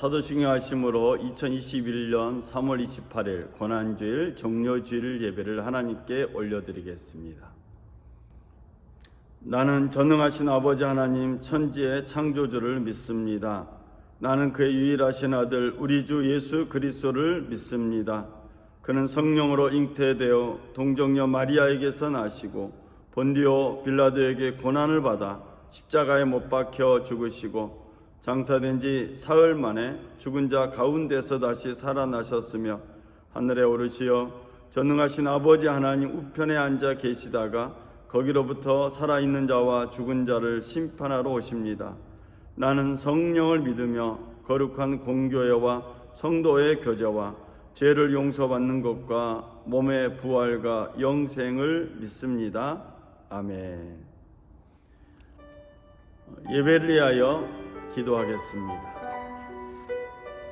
사도신경 하심으로 2021년 3월 28일 고난주일 종료주일 예배를 하나님께 올려드리겠습니다. 나는 전능하신 아버지 하나님 천지의 창조주를 믿습니다. 나는 그의 유일하신 아들 우리 주 예수 그리스도를 믿습니다. 그는 성령으로 잉태되어 동정녀 마리아에게서 나시고 본디오 빌라도에게 고난을 받아 십자가에 못 박혀 죽으시고 장사된 지 사흘 만에 죽은 자 가운데서 다시 살아나셨으며 하늘에 오르시어 전능하신 아버지 하나님 우편에 앉아 계시다가 거기로부터 살아있는 자와 죽은 자를 심판하러 오십니다. 나는 성령을 믿으며 거룩한 공교회와 성도의 교제와 죄를 용서받는 것과 몸의 부활과 영생을 믿습니다. 아멘. 예배를 위하여 기도하겠습니다.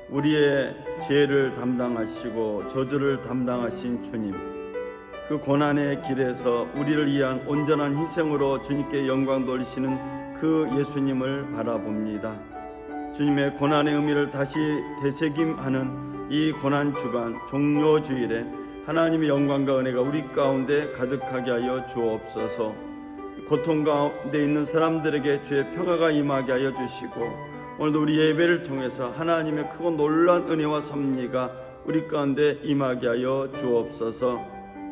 우리의 죄를 담당하시고 저주를 담당하신 주님, 그 고난의 길에서 우리를 위한 온전한 희생으로 주님께 영광 돌리시는 그 예수님을 바라봅니다. 주님의 고난의 의미를 다시 되새김하는 이 고난주간 종료주일에 하나님의 영광과 은혜가 우리 가운데 가득하게 하여 주옵소서. 고통 가운데 있는 사람들에게 주의 평화가 임하게 하여 주시고 오늘도 우리 예배를 통해서 하나님의 크고 놀라운 은혜와 섭리가 우리 가운데 임하게 하여 주옵소서.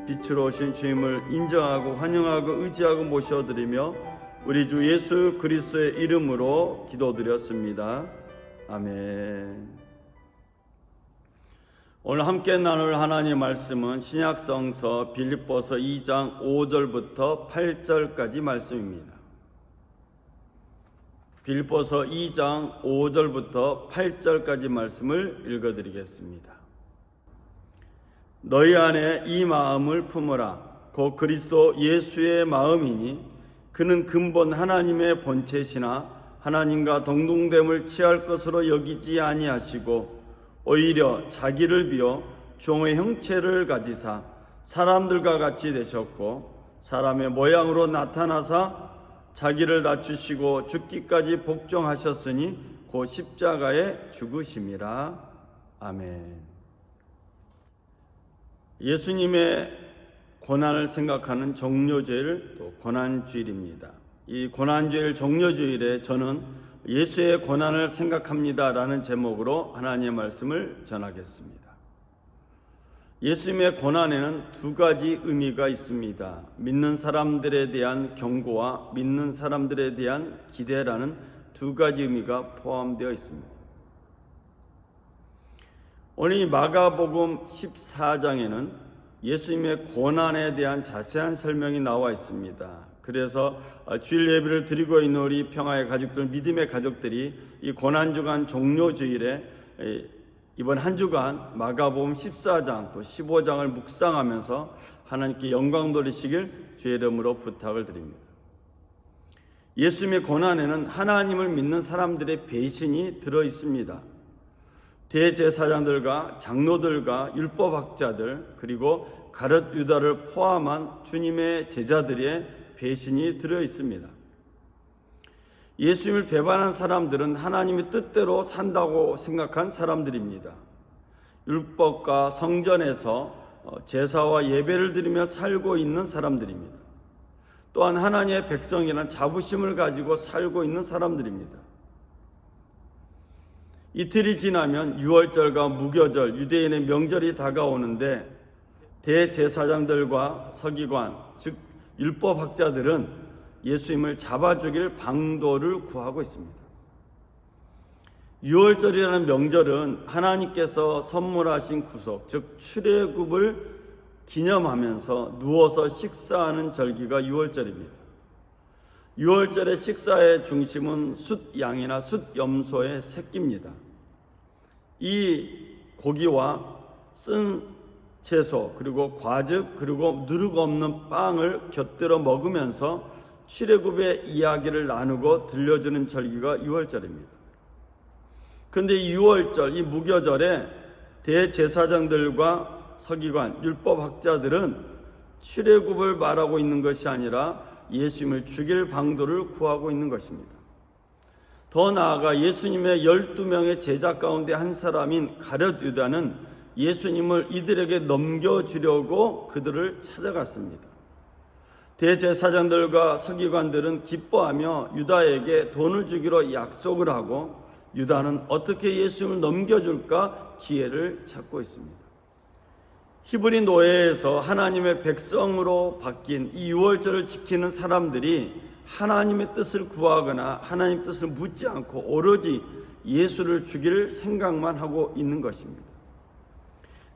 빛으로 오신 주님을 인정하고 환영하고 의지하고 모셔드리며 우리 주 예수 그리스도의 이름으로 기도드렸습니다. 아멘. 오늘 함께 나눌 하나님의 말씀은 신약성서 빌립보서 2장 5절부터 8절까지 말씀입니다. 빌립보서 2장 5절부터 8절까지 말씀을 읽어드리겠습니다. 너희 안에 이 마음을 품으라. 곧 그리스도 예수의 마음이니 그는 근본 하나님의 본체시나 하나님과 동등됨을 취할 것으로 여기지 아니하시고 오히려 자기를 비워 종의 형체를 가지사 사람들과 같이 되셨고 사람의 모양으로 나타나사 자기를 낮추시고 죽기까지 복종하셨으니 곧 십자가에 죽으심이라. 아멘. 예수님의 고난을 생각하는 종료주일, 또 고난주일입니다. 이 고난주일 종료주일에 저는 예수의 고난을 생각합니다라는 제목으로 하나님의 말씀을 전하겠습니다. 예수님의 고난에는 두 가지 의미가 있습니다. 믿는 사람들에 대한 경고와 믿는 사람들에 대한 기대라는 두 가지 의미가 포함되어 있습니다. 오늘 이 마가복음 14장에는 예수님의 고난에 대한 자세한 설명이 나와 있습니다. 그래서 주일 예배를 드리고 있는 우리 평화의 가족들, 믿음의 가족들이 이 고난주간 종료주일에 이번 한 주간 마가복음 14장 또 15장을 묵상하면서 하나님께 영광 돌리시길 주의 이름으로 부탁을 드립니다. 예수님의 고난에는 하나님을 믿는 사람들의 배신이 들어 있습니다. 대제사장들과 장로들과 율법학자들 그리고 가룟 유다를 포함한 주님의 제자들의 배신이 들어 있습니다. 예수님을 배반한 사람들은 하나님의 뜻대로 산다고 생각한 사람들입니다. 율법과 성전에서 제사와 예배를 드리며 살고 있는 사람들입니다. 또한 하나님의 백성이라는 자부심을 가지고 살고 있는 사람들입니다. 이틀이 지나면 유월절과 무교절, 유대인의 명절이 다가오는데 대제사장들과 서기관, 즉 율법학자들은 예수님을 잡아 죽일 방도를 구하고 있습니다. 유월절이라는 명절은 하나님께서 선물하신 구속, 즉 출애굽을 기념하면서 누워서 식사하는 절기가 유월절입니다. 유월절의 식사의 중심은 숫양이나 숫염소의 새끼입니다. 이 고기와 쓴 채소 그리고 과즙 그리고 누룩 없는 빵을 곁들여 먹으면서 출애굽의 이야기를 나누고 들려주는 절기가 유월절입니다. 그런데 이 유월절, 이 무교절에 대제사장들과 서기관, 율법학자들은 출애굽을 말하고 있는 것이 아니라 예수님을 죽일 방도를 구하고 있는 것입니다. 더 나아가 예수님의 12명의 제자 가운데 한 사람인 가룟 유다는 예수님을 이들에게 넘겨주려고 그들을 찾아갔습니다. 대제사장들과 서기관들은 기뻐하며 유다에게 돈을 주기로 약속을 하고 유다는 어떻게 예수님을 넘겨줄까 기회를 찾고 있습니다. 히브리 노예에서 하나님의 백성으로 바뀐 이 유월절을 지키는 사람들이 하나님의 뜻을 구하거나 하나님 뜻을 묻지 않고 오로지 예수를 죽일 생각만 하고 있는 것입니다.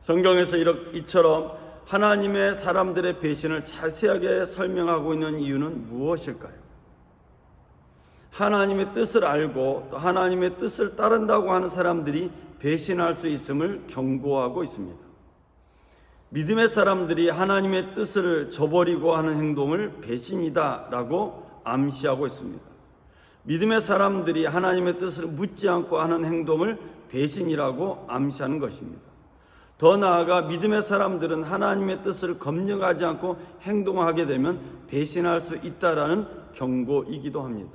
성경에서 이처럼 하나님의 사람들의 배신을 자세하게 설명하고 있는 이유는 무엇일까요? 하나님의 뜻을 알고 또 하나님의 뜻을 따른다고 하는 사람들이 배신할 수 있음을 경고하고 있습니다. 믿음의 사람들이 하나님의 뜻을 저버리고 하는 행동을 배신이다라고 암시하고 있습니다. 믿음의 사람들이 하나님의 뜻을 묻지 않고 하는 행동을 배신이라고 암시하는 것입니다. 더 나아가 믿음의 사람들은 하나님의 뜻을 검증하지 않고 행동하게 되면 배신할 수 있다라는 경고이기도 합니다.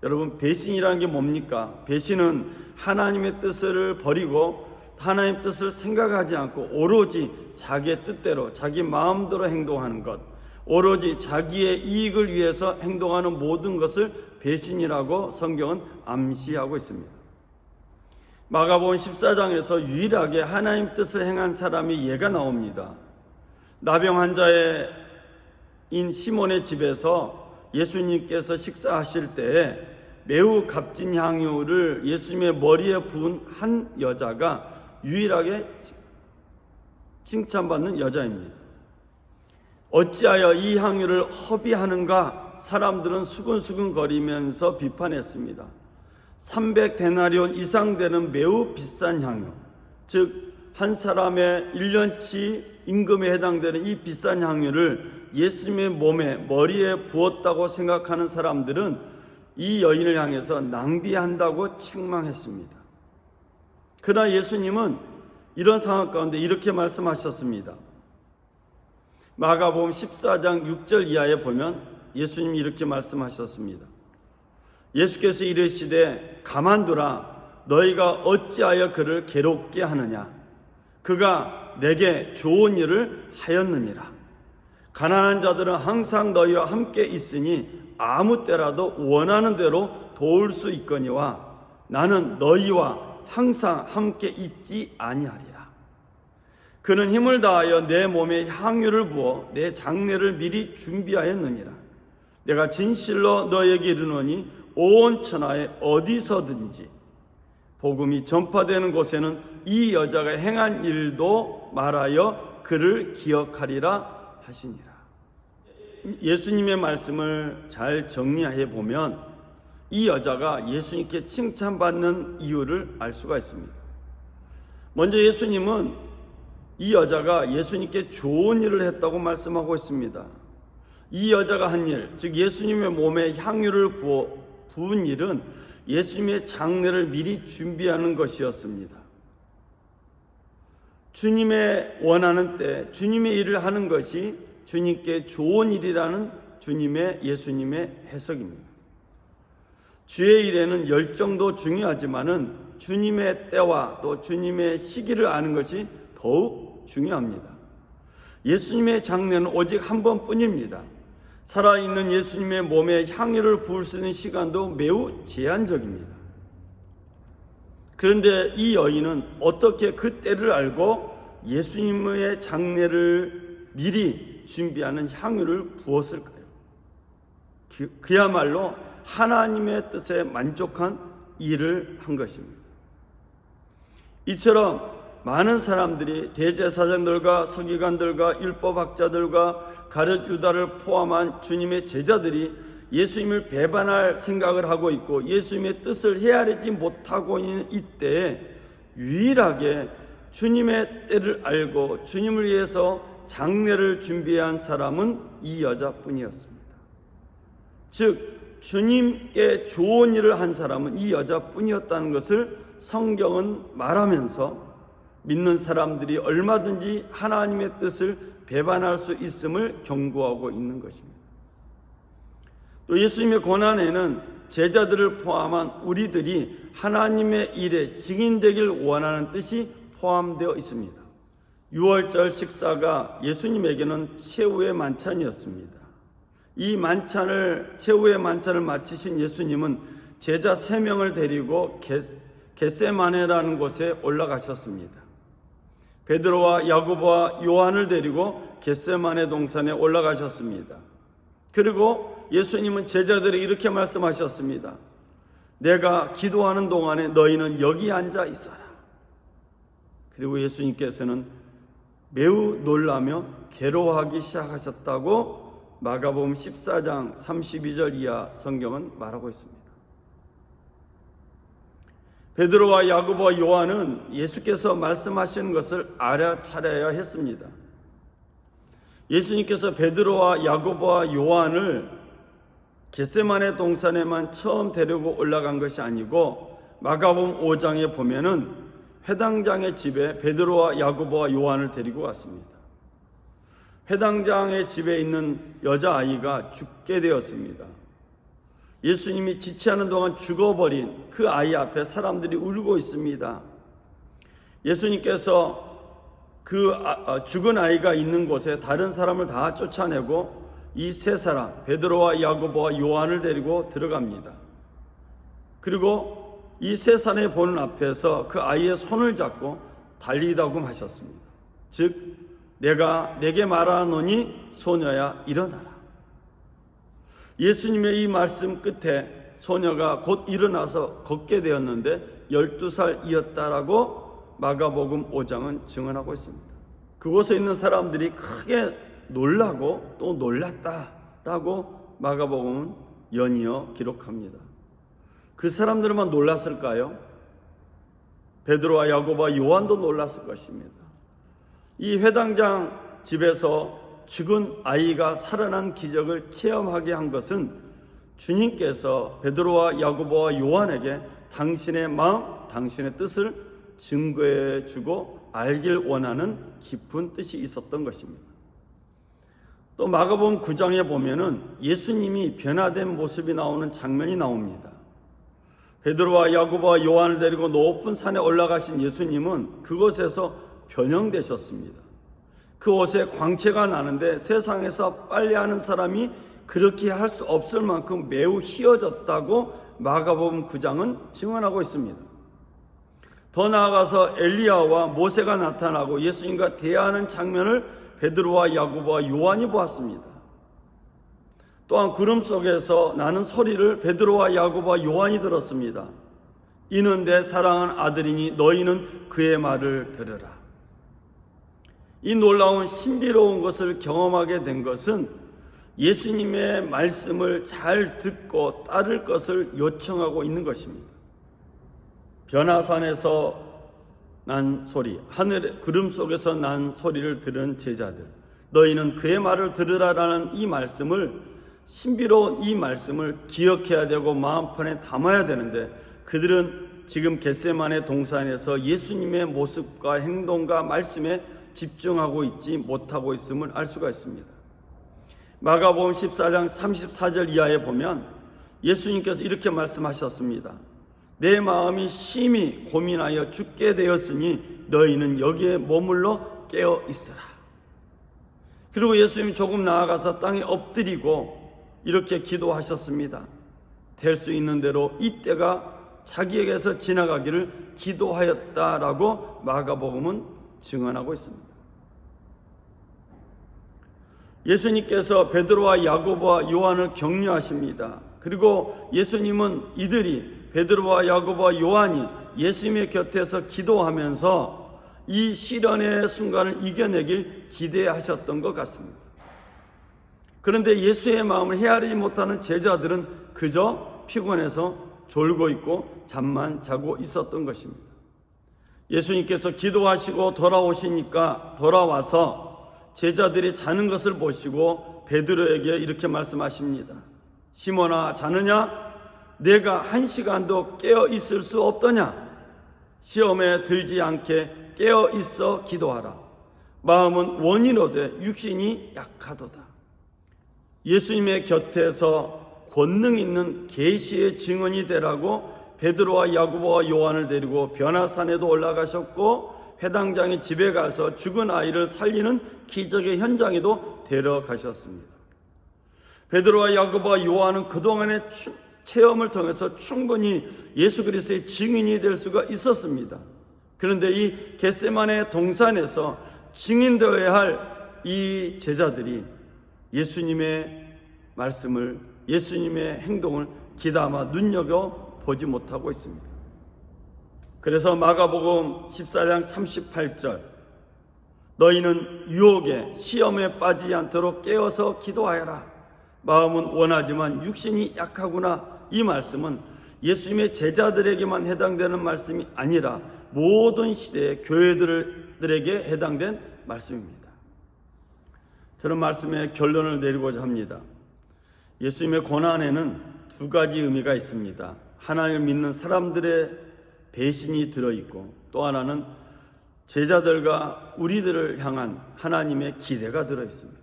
여러분, 배신이라는 게 뭡니까? 배신은 하나님의 뜻을 버리고 하나님의 뜻을 생각하지 않고 오로지 자기의 뜻대로 자기 마음대로 행동하는 것, 오로지 자기의 이익을 위해서 행동하는 모든 것을 배신이라고 성경은 암시하고 있습니다. 마가복음 14장에서 유일하게 하나님 뜻을 행한 사람이 예가 나옵니다. 나병 환자인 시몬의 집에서 예수님께서 식사하실 때에 매우 값진 향유를 예수님의 머리에 부은 한 여자가 유일하게 칭찬받는 여자입니다. 어찌하여 이 향유를 허비하는가? 사람들은 수근수근거리면서 비판했습니다. 300데나리온 이상 되는 매우 비싼 향유, 즉 한 사람의 1년치 임금에 해당되는 이 비싼 향유를 예수님의 몸에 머리에 부었다고 생각하는 사람들은 이 여인을 향해서 낭비한다고 책망했습니다. 그러나 예수님은 이런 상황 가운데 이렇게 말씀하셨습니다. 마가복음 14장 6절 이하에 보면 예수님이 이렇게 말씀하셨습니다. 예수께서 이르시되 가만두라, 너희가 어찌하여 그를 괴롭게 하느냐? 그가 내게 좋은 일을 하였느니라. 가난한 자들은 항상 너희와 함께 있으니 아무 때라도 원하는 대로 도울 수 있거니와 나는 너희와 항상 함께 있지 아니하리라. 그는 힘을 다하여 내 몸에 향유를 부어 내 장례를 미리 준비하였느니라. 내가 진실로 너희에게 이르노니 온 천하에 어디서든지 복음이 전파되는 곳에는 이 여자가 행한 일도 말하여 그를 기억하리라 하시니라. 예수님의 말씀을 잘 정리해 보면 이 여자가 예수님께 칭찬받는 이유를 알 수가 있습니다. 먼저 예수님은 이 여자가 예수님께 좋은 일을 했다고 말씀하고 있습니다. 이 여자가 한 일, 즉 예수님의 몸에 향유를 부은 일은 예수님의 장례를 미리 준비하는 것이었습니다. 주님의 원하는 때 주님의 일을 하는 것이 주님께 좋은 일이라는 예수님의 해석입니다. 주의 일에는 열정도 중요하지만은 주님의 때와 또 주님의 시기를 아는 것이 더욱 중요합니다. 예수님의 장례는 오직 한 번뿐입니다. 살아있는 예수님의 몸에 향유를 부을 수 있는 시간도 매우 제한적입니다. 그런데 이 여인은 어떻게 그 때를 알고 예수님의 장례를 미리 준비하는 향유를 부었을까요? 그야말로 하나님의 뜻에 만족한 일을 한 것입니다. 이처럼 많은 사람들이 대제사장들과 서기관들과 율법학자들과 가룟 유다를 포함한 주님의 제자들이 예수님을 배반할 생각을 하고 있고 예수님의 뜻을 헤아리지 못하고 있는 이때에 유일하게 주님의 때를 알고 주님을 위해서 장례를 준비한 사람은 이 여자뿐이었습니다. 즉 주님께 좋은 일을 한 사람은 이 여자뿐이었다는 것을 성경은 말하면서 믿는 사람들이 얼마든지 하나님의 뜻을 배반할 수 있음을 경고하고 있는 것입니다. 또 예수님의 고난에는 제자들을 포함한 우리들이 하나님의 일에 증인되길 원하는 뜻이 포함되어 있습니다. 유월절 식사가 예수님에게는 최후의 만찬이었습니다. 이 최후의 만찬을 마치신 예수님은 제자 3명을 데리고 겟세마네라는 곳에 올라가셨습니다. 베드로와 야고보와 요한을 데리고 겟세마네 동산에 올라가셨습니다. 그리고 예수님은 제자들이 이렇게 말씀하셨습니다. 내가 기도하는 동안에 너희는 여기 앉아 있어라. 그리고 예수님께서는 매우 놀라며 괴로워하기 시작하셨다고 마가복음 14장 32절 이하 성경은 말하고 있습니다. 베드로와 야고보와 요한은 예수께서 말씀하시는 것을 알아차려야 했습니다. 예수님께서 베드로와 야고보와 요한을 겟세마네 동산에만 처음 데리고 올라간 것이 아니고 마가복음 5장에 보면은 회당장의 집에 베드로와 야고보와 요한을 데리고 왔습니다. 회당장의 집에 있는 여자아이가 죽게 되었습니다. 예수님이 지체하는 동안 죽어버린 그 아이 앞에 사람들이 울고 있습니다. 예수님께서 그 죽은 아이가 있는 곳에 다른 사람을 다 쫓아내고 이 3사람 베드로와 야고보와 요한을 데리고 들어갑니다. 그리고 이 3사람이 보는 앞에서 그 아이의 손을 잡고 달리다고 하셨습니다. 즉 내가 내게 말하노니 소녀야 일어나라. 예수님의 이 말씀 끝에 소녀가 곧 일어나서 걷게 되었는데 12살이었다라고 마가복음 5장은 증언하고 있습니다. 그곳에 있는 사람들이 크게 놀라고 또 놀랐다라고 마가복음은 연이어 기록합니다. 그 사람들만 놀랐을까요? 베드로와 야고보와 요한도 놀랐을 것입니다. 이 회당장 집에서 죽은 아이가 살아난 기적을 체험하게 한 것은 주님께서 베드로와 야고보와 요한에게 당신의 마음, 당신의 뜻을 증거해 주고 알길 원하는 깊은 뜻이 있었던 것입니다. 또 마가복음 9장에 보면은 예수님이 변화된 모습이 나오는 장면이 나옵니다. 베드로와 야고보와 요한을 데리고 높은 산에 올라가신 예수님은 그곳에서 변형되셨습니다. 그 옷에 광채가 나는데 세상에서 빨래하는 사람이 그렇게 할 수 없을 만큼 매우 희어졌다고 마가복음 9장은 증언하고 있습니다. 더 나아가서 엘리야와 모세가 나타나고 예수님과 대화하는 장면을 베드로와 야고보와 요한이 보았습니다. 또한 구름 속에서 나는 소리를 베드로와 야고보와 요한이 들었습니다. 이는 내 사랑하는 아들이니 너희는 그의 말을 들으라. 이 놀라운 신비로운 것을 경험하게 된 것은 예수님의 말씀을 잘 듣고 따를 것을 요청하고 있는 것입니다. 변화산에서 난 소리, 하늘의 구름 속에서 난 소리를 들은 제자들, 너희는 그의 말을 들으라라는 이 말씀을, 신비로운 이 말씀을 기억해야 되고 마음판에 담아야 되는데 그들은 지금 겟세마네 동산에서 예수님의 모습과 행동과 말씀에 집중하고 있지 못하고 있음을 알 수가 있습니다. 마가복음 14장 34절 이하에 보면 예수님께서 이렇게 말씀하셨습니다. 내 마음이 심히 고민하여 죽게 되었으니 너희는 여기에 머물러 깨어 있으라. 그리고 예수님이 조금 나아가서 땅에 엎드리고 이렇게 기도하셨습니다. 될 수 있는 대로 이 때가 자기에게서 지나가기를 기도하였다라고 마가복음은 증언하고 있습니다. 예수님께서 베드로와 야고보와 요한을 격려하십니다. 그리고 예수님은 이들이 베드로와 야고보와 요한이 예수님의 곁에서 기도하면서 이 시련의 순간을 이겨내길 기대하셨던 것 같습니다. 그런데 예수의 마음을 헤아리지 못하는 제자들은 그저 피곤해서 졸고 있고 잠만 자고 있었던 것입니다. 예수님께서 기도하시고 돌아와서 제자들이 자는 것을 보시고 베드로에게 이렇게 말씀하십니다. 시몬아, 자느냐? 내가 1시간도 깨어 있을 수 없더냐? 시험에 들지 않게 깨어 있어 기도하라. 마음은 원이로되 육신이 약하도다. 예수님의 곁에서 권능 있는 계시의 증언이 되라고 베드로와 야고보와 요한을 데리고 변화산에도 올라가셨고 회당장의 집에 가서 죽은 아이를 살리는 기적의 현장에도 데려가셨습니다. 베드로와 야고보와 요한은 그동안의 체험을 통해서 충분히 예수 그리스도의 증인이 될 수가 있었습니다. 그런데 이 겟세마네 동산에서 증인되어야 할 이 제자들이 예수님의 말씀을, 예수님의 행동을 귀담아 눈여겨보지 못하고 있습니다. 그래서 마가복음 14장 38절, 너희는 유혹에 시험에 빠지지 않도록 깨어서 기도하여라. 마음은 원하지만 육신이 약하구나. 이 말씀은 예수님의 제자들에게만 해당되는 말씀이 아니라 모든 시대의 교회들에게 해당된 말씀입니다. 저는 말씀의 결론을 내리고자 합니다. 예수님의 고난에는 두 가지 의미가 있습니다. 하나님을 믿는 사람들의 배신이 들어있고, 또 하나는 제자들과 우리들을 향한 하나님의 기대가 들어있습니다.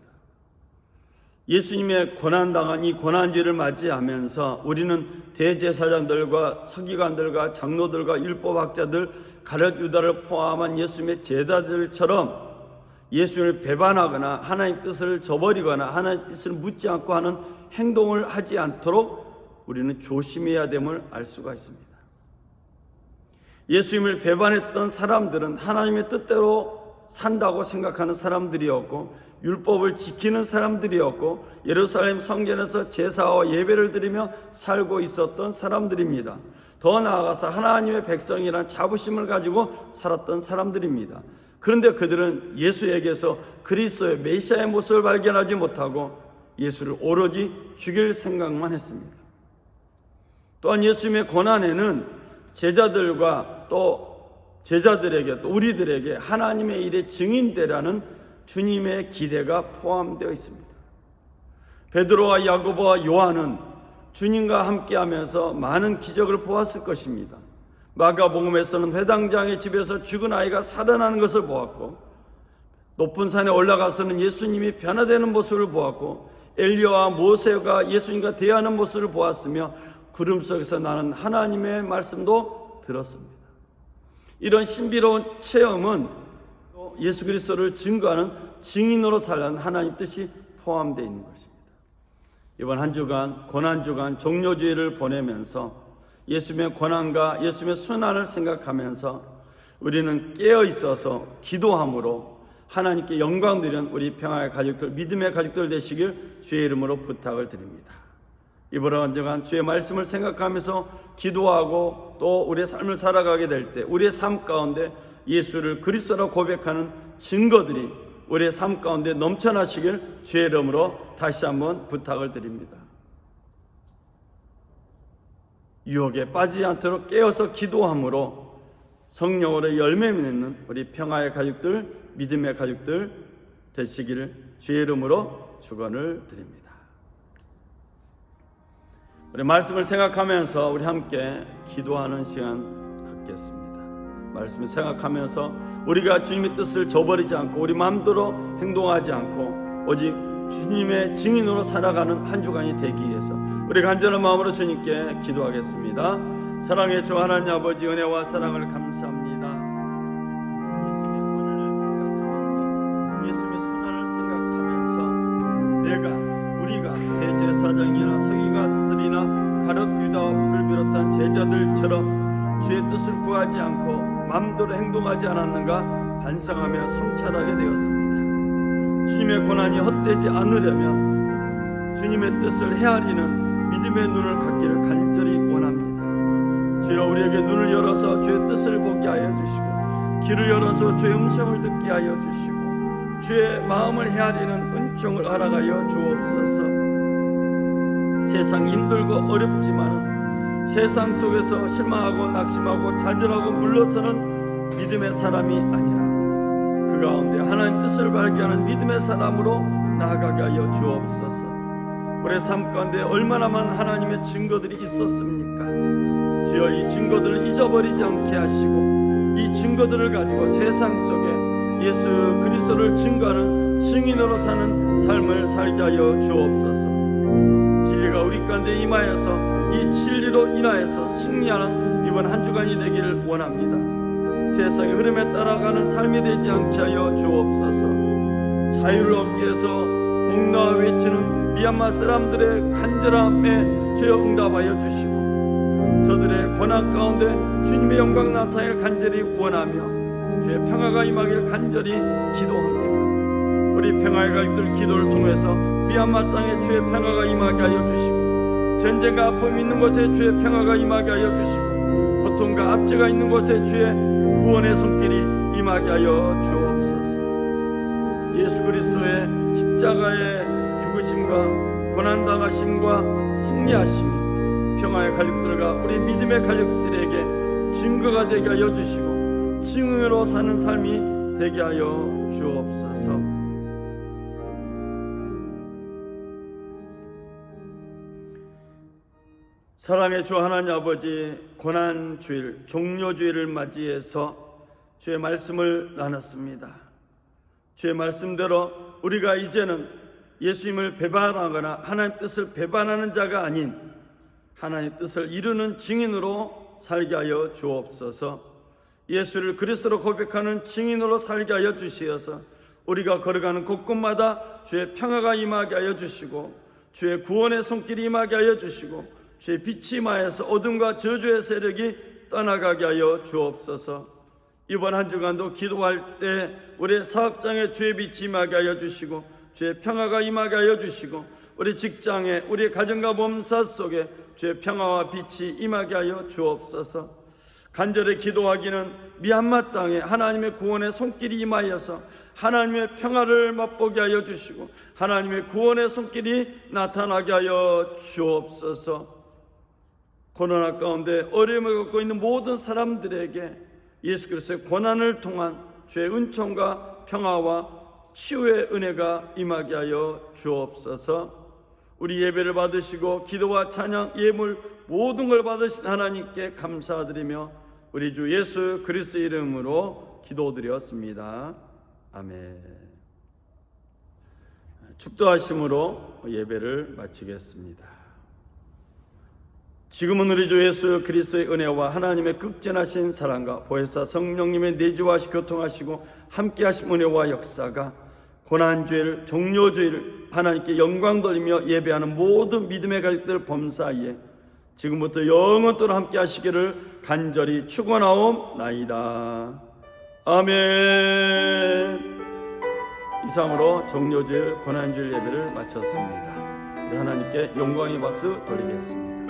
예수님의 고난당한 이 고난주의를 맞이하면서 우리는 대제사장들과 서기관들과 장로들과 율법학자들, 가룟 유다를 포함한 예수님의 제자들처럼 예수님을 배반하거나 하나님 뜻을 저버리거나 하나님 뜻을 묻지 않고 하는 행동을 하지 않도록 우리는 조심해야 됨을 알 수가 있습니다. 예수님을 배반했던 사람들은 하나님의 뜻대로 산다고 생각하는 사람들이었고, 율법을 지키는 사람들이었고, 예루살렘 성전에서 제사와 예배를 드리며 살고 있었던 사람들입니다. 더 나아가서 하나님의 백성이란 자부심을 가지고 살았던 사람들입니다. 그런데 그들은 예수에게서 그리스도의 메시아의 모습을 발견하지 못하고 예수를 오로지 죽일 생각만 했습니다. 또한 예수님의 고난에는 제자들과 또 제자들에게, 또 우리들에게 하나님의 일에 증인되라는 주님의 기대가 포함되어 있습니다. 베드로와 야고보와 요한은 주님과 함께하면서 많은 기적을 보았을 것입니다. 마가복음에서는 회당장의 집에서 죽은 아이가 살아나는 것을 보았고, 높은 산에 올라가서는 예수님이 변화되는 모습을 보았고, 엘리야와 모세가 예수님과 대화하는 모습을 보았으며, 구름 속에서 나는 하나님의 말씀도 들었습니다. 이런 신비로운 체험은 예수 그리스도를 증거하는 증인으로 살라는 하나님 뜻이 포함되어 있는 것입니다. 이번 한 주간 고난주간 종료주의를 보내면서 예수님의 고난과 예수님의 순환을 생각하면서 우리는 깨어 있어서 기도함으로 하나님께 영광 드리는 우리 평화의 가족들, 믿음의 가족들 되시길 주의 이름으로 부탁을 드립니다. 이번 한 주간 주의 말씀을 생각하면서 기도하고 또 우리의 삶을 살아가게 될 때 우리의 삶 가운데 예수를 그리스도라 고백하는 증거들이 우리의 삶 가운데 넘쳐나시길 주의 이름으로 다시 한번 부탁을 드립니다. 유혹에 빠지지 않도록 깨어서 기도함으로 성령으로 열매 맺는 우리 평화의 가족들, 믿음의 가족들 되시기를 주의 이름으로 축원을 드립니다. 우리 말씀을 생각하면서 우리 함께 기도하는 시간 갖겠습니다. 말씀을 생각하면서 우리가 주님의 뜻을 저버리지 않고 우리 마음대로 행동하지 않고 오직 주님의 증인으로 살아가는 한 주간이 되기 위해서 우리 간절한 마음으로 주님께 기도하겠습니다. 사랑의 주 하나님 아버지, 은혜와 사랑을 감사합니다. 예수님의 순환을 생각하면서 우리가 대제사장이나 서기관들이나 가룟 유다를 비롯한 제자들처럼 주의 뜻을 구하지 않고 마음대로 행동하지 않았는가 반성하며 성찰하게 되었습니다. 주님의 고난이 헛되지 않으려면 주님의 뜻을 헤아리는 믿음의 눈을 갖기를 간절히 원합니다. 주여, 우리에게 눈을 열어서 주의 뜻을 보게 하여 주시고 귀를 열어서 주의 음성을 듣게 하여 주시고 주의 마음을 헤아리는 은총을 알아가여 주옵소서. 세상 힘들고 어렵지만 세상 속에서 실망하고 낙심하고 좌절하고 물러서는 믿음의 사람이 아니라 그 가운데 하나님 뜻을 발견하는 믿음의 사람으로 나아가게 하여 주옵소서. 우리의 삶 가운데 얼마나 많은 하나님의 증거들이 있었습니까? 주여, 이 증거들을 잊어버리지 않게 하시고 이 증거들을 가지고 세상 속에 예수 그리스도를 증거하는 증인으로 사는 삶을 살게 하여 주옵소서. 진리가 우리 가운데 임하여서 이 진리로 인하여서 승리하는 이번 한 주간이 되기를 원합니다. 세상의 흐름에 따라가는 삶이 되지 않게 하여 주옵소서. 자유를 얻기 위해서 목나와 외치는 미얀마 사람들의 간절함에 주여 응답하여 주시고, 저들의 고난 가운데 주님의 영광 나타나길 간절히 원하며 주의 평화가 임하길 간절히 기도합니다. 우리 평화의 가족들 기도를 통해서 미얀마 땅에 주의 평화가 임하게 하여 주시고, 전쟁과 아픔이 있는 곳에 주의 평화가 임하게 하여 주시고, 고통과 압제가 있는 곳에 주의 구원의 손길이 임하게 하여 주옵소서. 예수 그리스도의 십자가의 죽으심과 고난당하심과 승리하심이 평화의 가족들과 우리 믿음의 가족들에게 증거가 되게 하여 주시고, 증인으로 사는 삶이 되게 하여 주옵소서. 사랑의 주 하나님 아버지, 고난주일, 종료주일을 맞이해서 주의 말씀을 나눴습니다. 주의 말씀대로 우리가 이제는 예수님을 배반하거나 하나님 뜻을 배반하는 자가 아닌 하나님의 뜻을 이루는 증인으로 살게 하여 주옵소서. 예수를 그리스도로 고백하는 증인으로 살게 하여 주시어서 우리가 걸어가는 곳곳마다 주의 평화가 임하게 하여 주시고, 주의 구원의 손길이 임하게 하여 주시고, 주의 빛이 임하여서 어둠과 저주의 세력이 떠나가게 하여 주옵소서. 이번 한 주간도 기도할 때 우리의 사업장에 주의 빛이 임하게 하여 주시고, 주의 평화가 임하게 하여 주시고, 우리 직장에, 우리 가정과 몸사 속에 주의 평화와 빛이 임하게 하여 주옵소서. 간절히 기도하기는 미얀마 땅에 하나님의 구원의 손길이 임하여서 하나님의 평화를 맛보게 하여 주시고, 하나님의 구원의 손길이 나타나게 하여 주옵소서. 고난 가운데 어려움을 겪고 있는 모든 사람들에게 예수 그리스도의 고난을 통한 주의 은총과 평화와 치유의 은혜가 임하게 하여 주옵소서. 우리 예배를 받으시고 기도와 찬양, 예물 모든 걸 받으신 하나님께 감사드리며 우리 주 예수 그리스도의 이름으로 기도드렸습니다. 아멘. 축도하심으로 예배를 마치겠습니다. 지금은 우리 주 예수 그리스도의 은혜와 하나님의 극진하신 사랑과 보혜사 성령님의 내주하시 교통하시고 함께하신 은혜와 역사가 고난주일, 종료주일 하나님께 영광 돌리며 예배하는 모든 믿음의 가족들 범사이에 지금부터 영원토록 함께하시기를 간절히 축원하옵나이다. 아멘. 이상으로 종료주일, 고난주일 예배를 마쳤습니다. 우리 하나님께 영광의 박수 돌리겠습니다.